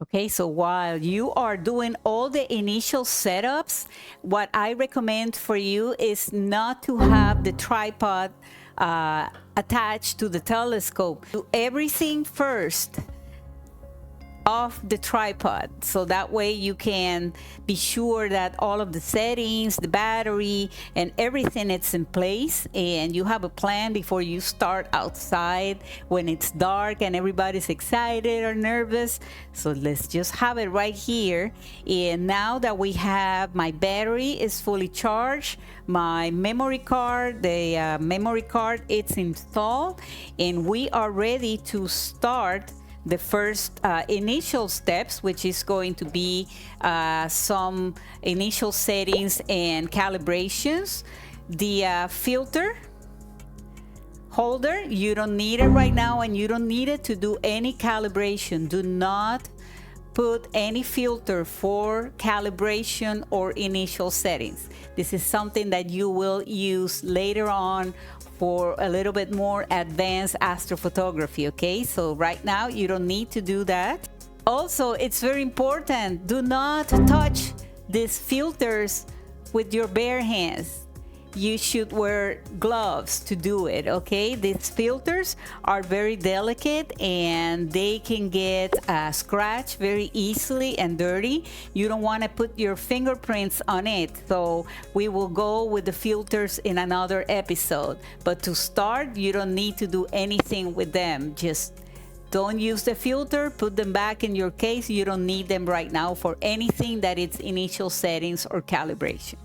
Okay, so while you are doing all the initial setups, what I recommend for you is not to have the tripod attached to the telescope. Do everything first off the tripod, so that way you can be sure that all of the settings, the battery, and everything is in place, and you have a plan before you start outside when it's dark and everybody's excited or nervous. So let's just have it right here. And now that we have, my battery is fully charged, my memory card, the memory card, it's installed, and we are ready to start the first initial steps, which is going to be some initial settings and calibrations. The filter holder, you don't need it right now, and you don't need it to do any calibration. Do not put any filter for calibration or initial settings. This is something that you will use later on for a little bit more advanced astrophotography, okay? So right now you don't need to do that. Also, it's very important, do not touch these filters with your bare hands. You should wear gloves to do it, okay? These filters are very delicate and they can get scratched very easily and dirty. You don't want to put your fingerprints on it, so we will go with the filters in another episode. But to start, you don't need to do anything with them. Just don't use the filter, put them back in your case. You don't need them right now for anything that is initial settings or calibration.